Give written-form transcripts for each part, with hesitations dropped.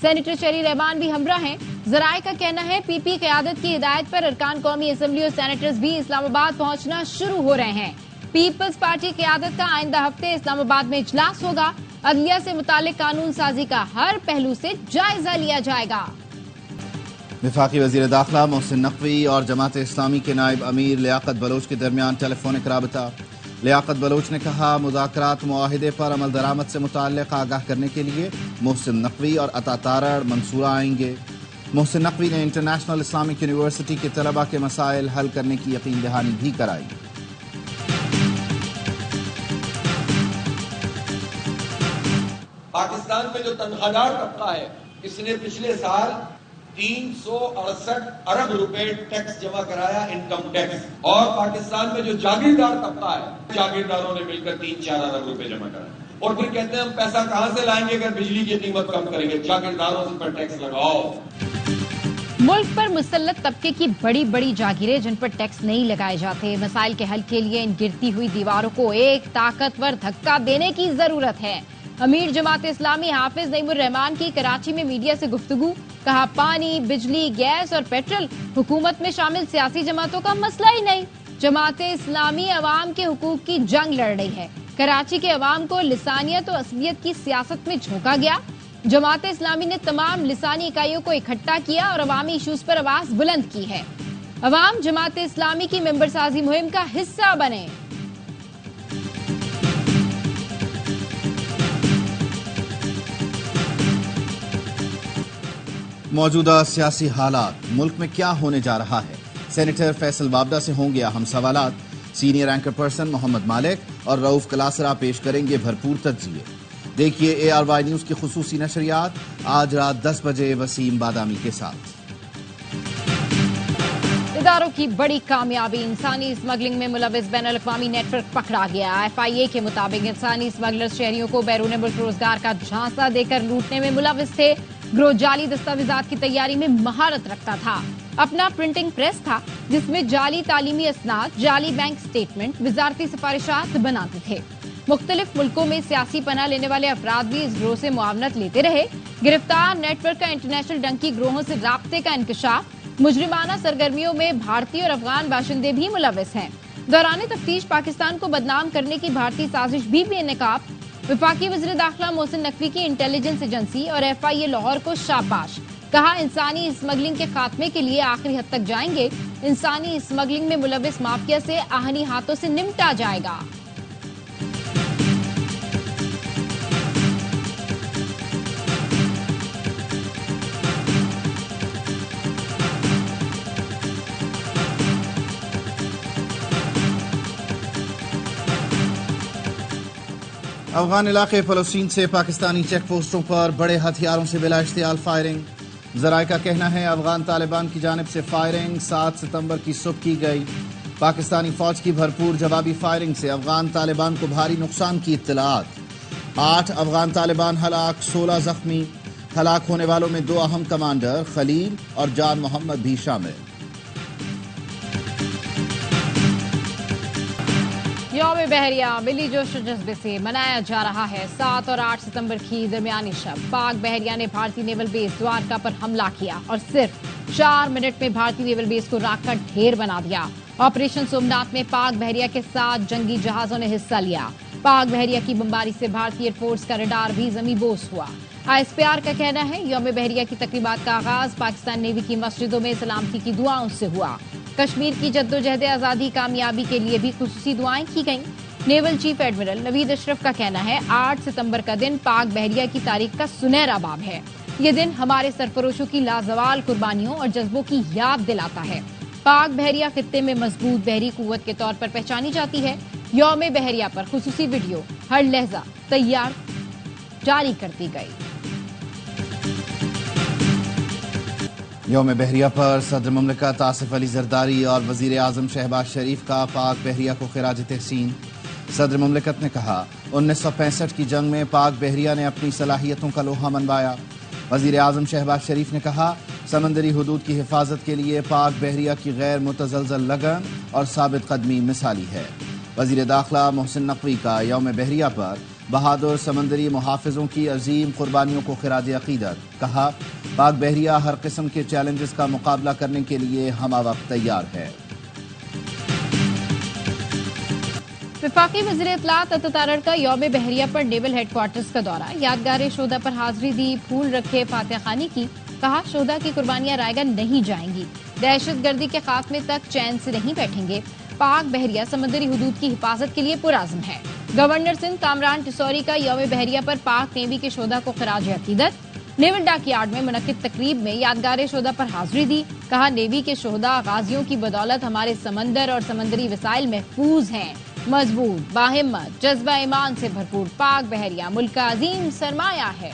Senator cherry رحمان بھی ہمراہ ہیں۔ ذرائع کا کہنا ہے پی پی قیادت کی ہدایت پر ارکان قومی اسمبلی اور سینیٹرز بھی اسلام آباد پہنچنا شروع ہو رہے ہیں۔ پیپلز پارٹی قیادت کا آئندہ ہفتے اسلام آباد میں اجلاس ہوگا۔ عدلیہ سے متعلق قانون سازی کا ہر پہلو سے جائزہ لیا جائے گا۔ وفاقی وزیر داخلہ محسن نقوی اور جماعت اسلامی کے نائب امیر لیاقت بلوچ کے درمیان ٹیلی فونک رابطہ۔ لیاقت بلوچ نے کہا مذاکرات معاہدے پر عمل درآمد سے متعلق آگاہ کرنے کے لیے محسن نقوی اور عطا تارڑ منصورہ آئیں گے۔ محسن نقوی نے انٹرنیشنل اسلامک یونیورسٹی کے طلباء کے مسائل حل کرنے کی یقین دہانی بھی کرائی۔ پاکستان میں جو تنخواہ دار طبقہ ہے اس نے پچھلے سال 368 ارب روپے ٹیکس جمع کرایا، انکم ٹیکس، اور پاکستان میں جو جاگیردار طبقہ ہے جاگیرداروں نے مل کر 3-4 ارب روپے جمع کرایا، اور پھر کہتے ہیں ہم پیسہ کہاں سے لائیں گے اگر بجلی کی قیمت کم کریں گے؟ جاگیرداروں سے پر ٹیکس لگاؤ۔ ملک پر مسلط طبقے کی بڑی بڑی جاگیریں جن پر ٹیکس نہیں لگائے جاتے، مسائل کے حل کے لیے ان گرتی ہوئی دیواروں کو ایک طاقتور دھکا دینے کی ضرورت ہے۔ امیر جماعت اسلامی حافظ نعیم الرحمان کی کراچی میں میڈیا سے گفتگو، کہا پانی، بجلی، گیس اور پیٹرول حکومت میں شامل سیاسی جماعتوں کا مسئلہ ہی نہیں، جماعت اسلامی عوام کے حقوق کی جنگ لڑ رہی ہے۔ کراچی کے عوام کو لسانیت و اصلیت کی سیاست میں جھونکا گیا۔ جماعت اسلامی نے تمام لسانی اکائیوں کو اکٹھا کیا اور عوامی ایشوز پر آواز بلند کی ہے۔ عوام جماعت اسلامی کی ممبر سازی مہم کا حصہ بنے۔ موجودہ سیاسی حالات، ملک میں کیا ہونے جا رہا ہے؟ سینیٹر فیصل وابڈا سے ہوں گے اہم سوالات۔ سینئر اینکر پرسن محمد مالک اور رؤف کلاسرا پیش کریں گے بھرپور تجزیے۔ دیکھیے ARY نیوز کی خصوصی نشریات آج رات 10 بجے وسیم بادامی کے ساتھ۔ اداروں کی بڑی کامیابی، انسانی اسمگلنگ میں ملوث بین الاقوامی نیٹ ورک پکڑا گیا۔ FIA کے مطابق انسانی اسمگلرز شہریوں کو بیرون ملک روزگار کا جھانسا دے کر لوٹنے میں ملوث تھے۔ گروہ جعلی دستاویزات کی تیاری میں مہارت رکھتا تھا۔ اپنا پرنٹنگ پریس تھا جس میں جعلی تعلیمی اسناد، جعلی بینک سٹیٹمنٹ، وزارتی سفارشات بناتے تھے۔ مختلف ملکوں میں سیاسی پناہ لینے والے افراد بھی اس گروہ سے معاونت لیتے رہے۔ گرفتار نیٹ ورک کا انٹرنیشنل ڈنکی گروہوں سے رابطے کا انکشاف، مجرمانہ سرگرمیوں میں بھارتی اور افغان باشندے بھی ملوث ہیں۔ دوران تفتیش پاکستان کو بدنام کرنے کی بھارتی سازش بھی بے نقاب۔ وفاقی وزیر داخلہ محسن نقوی کی انٹیلیجنس ایجنسی اور FIA لاہور کو شاباش، کہا انسانی اسمگلنگ کے خاتمے کے لیے آخری حد تک جائیں گے، انسانی اسمگلنگ میں ملوث مافیا سے آہنی ہاتھوں سے نمٹا جائے گا۔ افغان علاقے فلسطین سے پاکستانی چیک پوسٹوں پر بڑے ہتھیاروں سے بلا اشتعال فائرنگ۔ ذرائع کا کہنا ہے افغان طالبان کی جانب سے فائرنگ 7 ستمبر کی صبح کی گئی۔ پاکستانی فوج کی بھرپور جوابی فائرنگ سے افغان طالبان کو بھاری نقصان کی اطلاعات۔ 8 افغان طالبان ہلاک، 16 زخمی۔ ہلاک ہونے والوں میں 2 اہم کمانڈر خلیل اور جان محمد بھی شامل۔ یوم بحریہ ملی جوش و جذبے سے منایا جا رہا ہے۔ 7 اور 8 ستمبر کی درمیانی شب پاک بحریہ نے بھارتی نیول بیس دوارکا پر حملہ کیا اور صرف 4 منٹ میں بھارتی نیول بیس کو راکھ کا ڈھیر بنا دیا۔ آپریشن سومناتھ میں پاک بحریہ کے 7 جنگی جہازوں نے حصہ لیا۔ پاک بحریہ کی بمباری سے بھارتی ایئر فورس کا ریڈار بھی زمیں بوس ہوا۔ ISPR کا کہنا ہے یوم بحریہ کی تقریبات کا آغاز پاکستان نیوی کی مسجدوں میں سلامتی کی دعاؤں سے ہوا۔ کشمیر کی جدوجہد آزادی کامیابی کے لیے بھی خصوصی دعائیں کی گئیں۔ نیول چیف ایڈمرل نوید اشرف کا کہنا ہے 8 ستمبر کا دن پاک بحریہ کی تاریخ کا سنہرا باب ہے۔ یہ دن ہمارے سرفروشوں کی لازوال قربانیوں اور جذبوں کی یاد دلاتا ہے۔ پاک بحریہ خطے میں مضبوط بحری قوت کے طور پر پہچانی جاتی ہے۔ یوم بحریہ پر خصوصی ویڈیو ہر لہجہ تیار جاری کر دی گئی۔ یوم بحریہ پر صدر مملکت آصف علی زرداری اور وزیر اعظم شہباز شریف کا پاک بحریہ کو خراج تحسین۔ صدر مملکت نے کہا 1965 کی جنگ میں پاک بحریہ نے اپنی صلاحیتوں کا لوہا منوایا۔ وزیر اعظم شہباز شریف نے کہا سمندری حدود کی حفاظت کے لیے پاک بحریہ کی غیر متزلزل لگن اور ثابت قدمی مثالی ہے۔ وزیر داخلہ محسن نقوی کا یوم بحریہ پر بہادر سمندری محافظوں کی عظیم قربانیوں کو خراج عقیدت. کہا پاک بحریہ ہر قسم کے چیلنجز کا مقابلہ کرنے کے لیے ہمہ وقت تیار ہے. وفاقی وزیر اطلاعات عطا تارڑ کا یوم بحریہ پر نیول ہیڈ کوارٹرز کا دورہ. یادگار شہدا پر حاضری دی, پھول رکھے, فاتح خوانی کی. کہا شہدا کی قربانیاں رائے گاہ نہیں جائیں گی, دہشت گردی کے خاتمے تک چین سے نہیں بیٹھیں گے. پاک بحریہ سمندری حدود کی حفاظت کے لیے پرعزم ہے. گورنر سندھ کامران ٹسوری کا یوم بحریہ پر پاک نیوی کے شہدا کو خراج عقیدت. نیول ڈاک یارڈ میں منعقد تقریب میں یادگار شہدا پر حاضری دی. کہا نیوی کے شہدا غازیوں کی بدولت ہمارے سمندر اور سمندری وسائل محفوظ ہیں. مضبوط, باہمت, جذبہ ایمان سے بھرپور پاک بحریہ ملک کا عظیم سرمایہ ہے.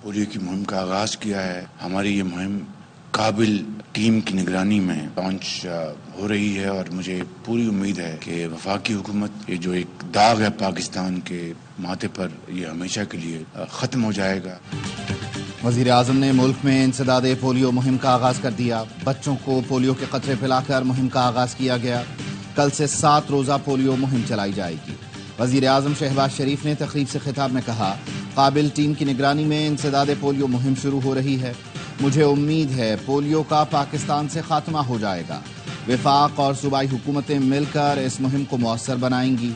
پولیو کی مہم کا آغاز کیا ہے. ہماری یہ مہم قابل ٹیم کی نگرانی میں لانچ ہو رہی ہے اور مجھے پوری امید ہے کہ وفاقی حکومت یہ جو ایک داغ ہے پاکستان کے ماتھے پر, یہ ہمیشہ کے لیے ختم ہو جائے گا. وزیر اعظم نے ملک میں انسداد پولیو مہم کا آغاز کر دیا. بچوں کو پولیو کے قطرے پلا کر مہم کا آغاز کیا گیا. کل سے 7 روزہ پولیو مہم چلائی جائے گی. وزیر اعظم شہباز شریف نے تقریب سے خطاب میں کہا قابل ٹیم کی نگرانی میں انسداد پولیو مہم شروع ہو رہی ہے. مجھے امید ہے پولیو کا پاکستان سے خاتمہ ہو جائے گا. وفاق اور صوبائی حکومتیں مل کر اس مہم کو مؤثر بنائیں گی.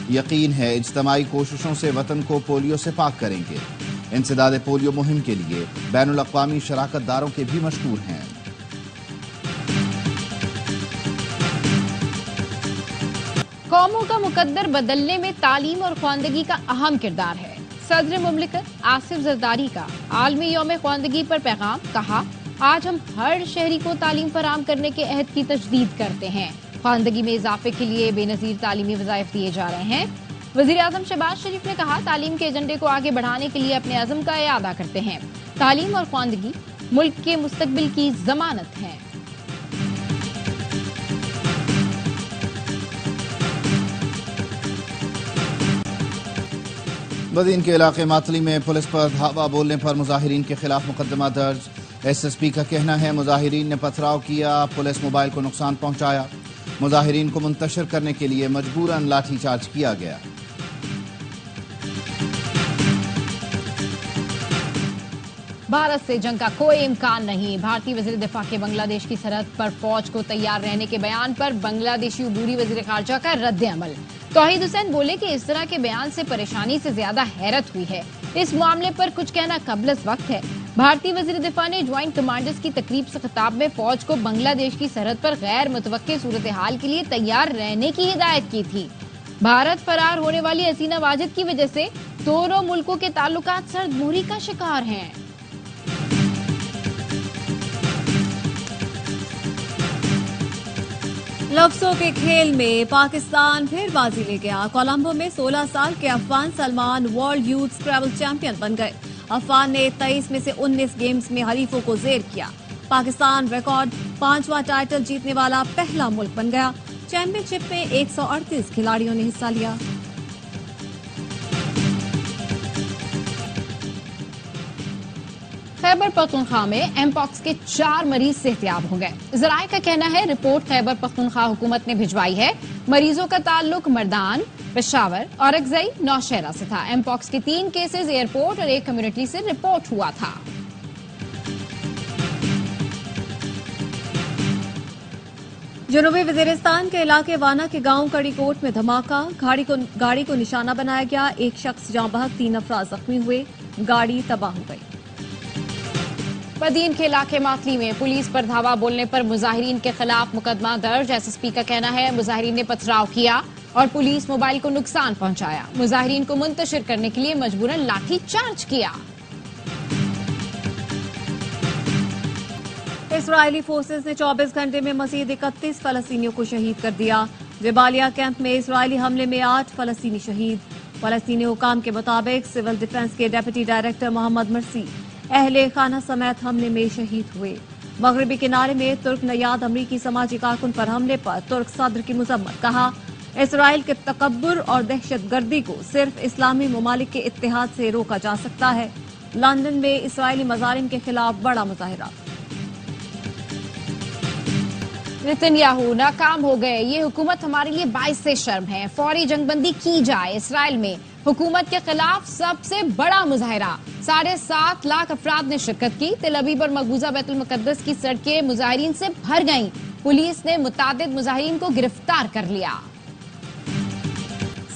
یقین ہے اجتماعی کوششوں سے وطن کو پولیو سے پاک کریں گے. انسداد پولیو مہم کے لیے بین الاقوامی شراکت داروں کے بھی مشکور ہیں. قوموں کا مقدر بدلنے میں تعلیم اور خواندگی کا اہم کردار ہے. صدر مملکت آصف زرداری کا عالمی یوم خواندگی پر پیغام. کہا آج ہم ہر شہری کو تعلیم فراہم کرنے کے عہد کی تجدید کرتے ہیں. خواندگی میں اضافے کے لیے بے نظیر تعلیمی وظائف دیے جا رہے ہیں. وزیر اعظم شہباز شریف نے کہا تعلیم کے ایجنڈے کو آگے بڑھانے کے لیے اپنے عزم کا اعادہ کرتے ہیں. تعلیم اور خواندگی ملک کے مستقبل کی ضمانت ہے. بدین کے علاقے ماتلی میں پولیس پر دھاوا بولنے پر مظاہرین کے خلاف مقدمہ درج. ایس ایس پی کا کہنا ہے مظاہرین نے پتھراؤ کیا, پولیس موبائل کو نقصان پہنچایا. مظاہرین کو منتشر کرنے کے لیے مجبوراً لاٹھی چارج کیا گیا. بھارت سے جنگ کا کوئی امکان نہیں. بھارتی وزیر دفاع کے بنگلہ دیش کی سرحد پر فوج کو تیار رہنے کے بیان پر بنگلہ دیشی عبوری وزیر خارجہ کا رد عمل. توحید حسین بولے کہ اس طرح کے بیان سے پریشانی سے زیادہ حیرت ہوئی ہے. اس معاملے پر کچھ کہنا قبل از وقت ہے. بھارتی وزیر دفاع نے جوائنٹ کمانڈرز کی تقریب سے خطاب میں فوج کو بنگلہ دیش کی سرحد پر غیر متوقع صورتحال کے لیے تیار رہنے کی ہدایت کی تھی. بھارت فرار ہونے والی حسینہ واجد کی وجہ سے دونوں ملکوں کے تعلقات سرد مہری کا شکار ہیں. لفظوں کے کھیل میں پاکستان پھر بازی لے گیا. کولمبو میں 16 سال کے Afghan Salman world youth scrabble champion بن گئے. افغان نے 23 میں سے 19 گیمز میں حریفوں کو زیر کیا. پاکستان ریکارڈ 5واں ٹائٹل جیتنے والا پہلا ملک بن گیا. چیمپئن شپ میں 138 کھلاڑیوں نے حصہ لیا. خیبر پختونخوا میں ایم پاکس کے 4 مریض صحتیاب ہو گئے. ذرائع کا کہنا ہے رپورٹ خیبر پختونخوا حکومت نے بھجوائی ہے. مریضوں کا تعلق مردان, پشاور, اورکزئی, نوشہرہ سے تھا. ایم پاکس کے 3 کیسز ایئرپورٹ اور 1 کمیونٹی سے رپورٹ ہوا تھا. جنوبی وزیرستان کے علاقے وانا کے گاؤں کڑی کوٹ میں دھماکہ. گاڑی کو نشانہ بنایا گیا. 1 شخص جاں بحق, 3 افراد زخمی ہوئے. گاڑی تباہ ہو گئی. بدین کے علاقے ماتلی میں پولیس پر دھاوا بولنے پر مظاہرین کے خلاف مقدمہ درج. ایس ایس پی کا کہنا ہے مظاہرین نے پتھراؤ کیا اور پولیس موبائل کو نقصان پہنچایا. مظاہرین کو منتشر کرنے کے لیے مجبوراً لاٹھی چارج کیا. اسرائیلی فورسز نے 24 گھنٹے میں مزید 31 فلسطینیوں کو شہید کر دیا. جبالیہ کیمپ میں اسرائیلی حملے میں 8 فلسطینی شہید. فلسطینی حکام کے مطابق سول ڈیفنس کے ڈپٹی ڈائریکٹر محمد مرسی اہل خانہ سمیت حملے میں شہید ہوئے. مغربی کنارے میں ترک نیاد امریکی سماجی کارکن پر حملے پر ترک صدر کی مذمت. کہا اسرائیل کے تکبر اور دہشت گردی کو صرف اسلامی ممالک کے اتحاد سے روکا جا سکتا ہے. لندن میں اسرائیلی مظالم کے خلاف بڑا مظاہرہ۔ نتنیاہو ناکام ہو گئے، یہ حکومت ہمارے لیے باعث سے شرم ہے، فوری جنگ بندی کی جائے۔ اسرائیل میں حکومت کے خلاف سب سے بڑا مظاہرہ، 7.5 لاکھ افراد نے شرکت کی۔ تل ابیب اور مقبوضہ بیت المقدس کی سڑکیں مظاہرین سے بھر گئیں، پولیس نے متعدد مظاہرین کو گرفتار کر لیا۔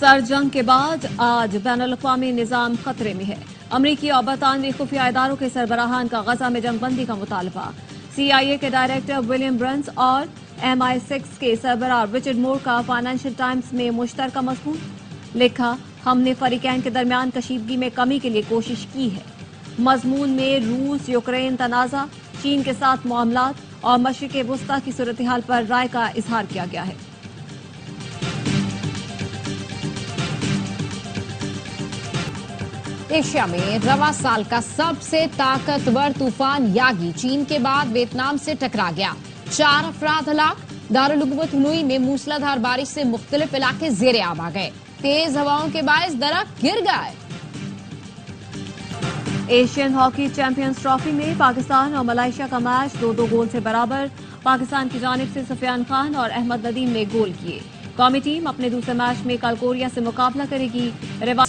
سر جنگ کے بعد آج بین الاقوامی نظام خطرے میں ہے، امریکی اور برطانوی خفیہ اداروں کے سربراہان کا غزہ میں جنگ بندی کا مطالبہ۔ CIA کے ڈائریکٹر ولیم برنس اور MI6 کے سربراہ رچرڈ مور کا فائنینشل ٹائمز میں مشترکہ مضمون، لکھا ہم نے فریقین کے درمیان کشیدگی میں کمی کے لیے کوشش کی ہے۔ مضمون میں روس یوکرین تنازع، چین کے ساتھ معاملات اور مشرق وسطی کی صورتحال پر رائے کا اظہار کیا گیا ہے۔ ایشیا میں رواں سال کا سب سے طاقتور طوفان یاگی چین کے بعد ویتنام سے ٹکرا گیا، 4 افراد ہلاک۔ دارالحکومت ہنوئی میں موسلادھار بارش سے مختلف علاقے زیر آب آ گئے، تیز ہواؤں کے باعث درخت گر گئے۔ ایشین ہاکی چیمپئنز ٹرافی میں پاکستان اور ملائیشیا کا میچ 2-2 گول سے برابر، پاکستان کی جانب سے سفیان خان اور احمد ندیم نے گول کیے۔ قومی ٹیم اپنے دوسرے میچ میں کل کوریا سے مقابلہ کرے گی۔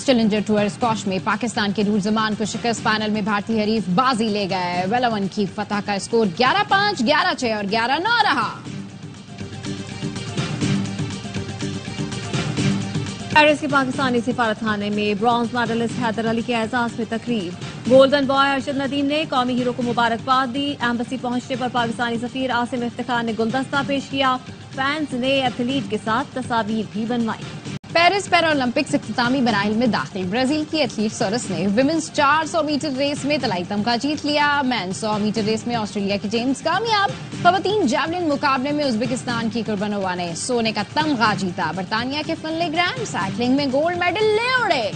چیلنجر ٹور اسکواش میں پاکستان کے نورزمان کو شکست، فائنل میں بھارتی حریف بازی لے گئے۔ ویلون کی فتح کا اسکور 11-5، 11-6 اور 11-9 رہا۔ پیرس کے پاکستانی سفارت خانے میں برانز میڈلسٹ حیدر علی کے اعزاز میں تقریب، گولڈن بوائے ارشد ندیم نے قومی ہیرو کو مبارکباد دی۔ ایمبیسی پہنچنے پر پاکستانی سفیر عاصم افتخار نے گلدستہ پیش کیا، فینس نے ایتھلیٹ کے ساتھ تصاویر بھی بنوائی۔ پیرس پیرالمپکس اختتامی مراحل میں داخل، برازیل کی ایتھلیٹ سورس نے ویمنز 400 میٹر ریس میں طلائی تمغہ جیت لیا۔ مین 100 میٹر ریس میں آسٹریلیا کی جیمز کامیاب، خواتین جیولن مقابلے میں ازبکستان کی قربانووا نے سونے کا تمغہ جیتا۔ برطانیہ کے فنلے گرانڈ سائیکلنگ میں گولڈ میڈل لے اڑے۔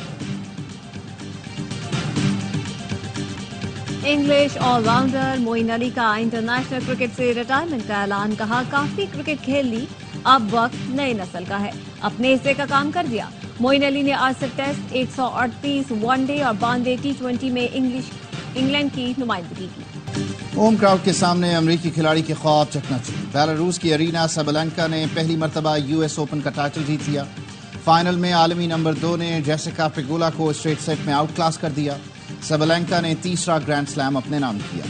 English all rounder Moeen Ali کا انٹرنیشنل کرکٹ سے ریٹائرمنٹ کا اعلان، کہا کافی کرکٹ کھیل لی، اب وقت نئی نسل کا ہے، اپنے حصے کا کام کر دیا۔ معین علی نے 68 ٹیسٹ، 138 ون ڈے اور 92 T20 میں انگلینڈ کی نمائندگی کی۔ ہوم کراؤڈ کے سامنے امریکی کھلاڑی کے خواب چکنا-چور، بیلاروس کی ارینا سابالنکا نے پہلی مرتبہ US اوپن کا ٹائٹل جیت لیا۔ فائنل میں عالمی نمبر 2 نے جیسیکا پیگولا کو اسٹریٹ سیٹ میں آؤٹ کلاس کر دیا۔ سابالنکا نے تیسرا گرینڈ سلام اپنے نام کیا۔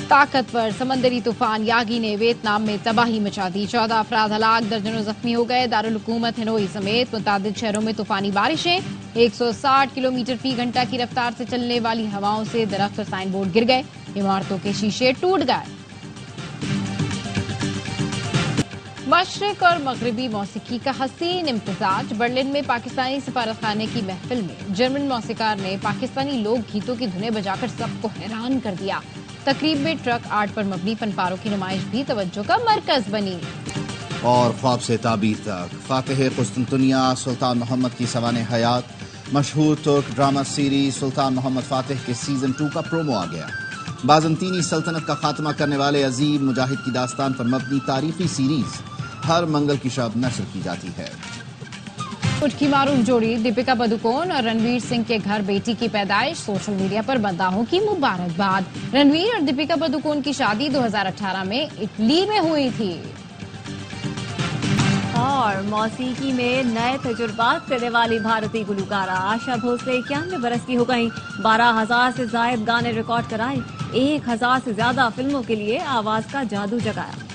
طاقتور سمندری طوفان یاگی نے ویتنام میں تباہی مچا دی، 14 افراد ہلاک، درجنوں زخمی ہو گئے۔ دارالحکومت ہنوئی سمیت متعدد شہروں میں طوفانی بارشیں، 160 کلومیٹر فی گھنٹہ کی رفتار سے چلنے والی ہواؤں سے درخت اور سائن بورڈ گر گئے، عمارتوں کے شیشے ٹوٹ گئے۔ مشرق اور مغربی موسیقی کا حسین امتزاج، برلن میں پاکستانی سفارت خانے کی محفل میں جرمن موسیقار نے پاکستانی لوک گیتوں کی دھنیں بجا کر سب کو حیران کر دیا۔ تقریب میں ٹرک آرٹ پر مبنی فن پاروں کی نمائش بھی توجہ کا مرکز بنی۔ اور خواب سے تعبیر تک، فاتح قسطنطنیہ سلطان محمد کی سوانح حیات، مشہور ترک ڈرامہ سیریز سلطان محمد فاتح کے سیزن 2 کا پرومو آ گیا۔ بازنطینی سلطنت کا خاتمہ کرنے والے عظیم مجاہد کی داستان پر مبنی تاریخی سیریز ہر منگل کی شب نشر کی جاتی ہے۔ کچھ کی معروف جوڑی دیپیکا پڈوکون اور رنویر سنگھ کے گھر بیٹی کی پیدائش، سوشل میڈیا پر مداحوں کی مبارکباد۔ رنویر اور دیپیکا پڈوکون کی شادی 2018 میں اٹلی میں ہوئی تھی۔ اور موسیقی میں نئے تجربات کرنے والی بھارتی گلوکارہ آشا بھوسلے 91 برس کی ہو گئیں، 12,000 سے زائد گانے ریکارڈ کرائے، 1,000 سے زیادہ فلموں کے لیے آواز کا جادو جگایا۔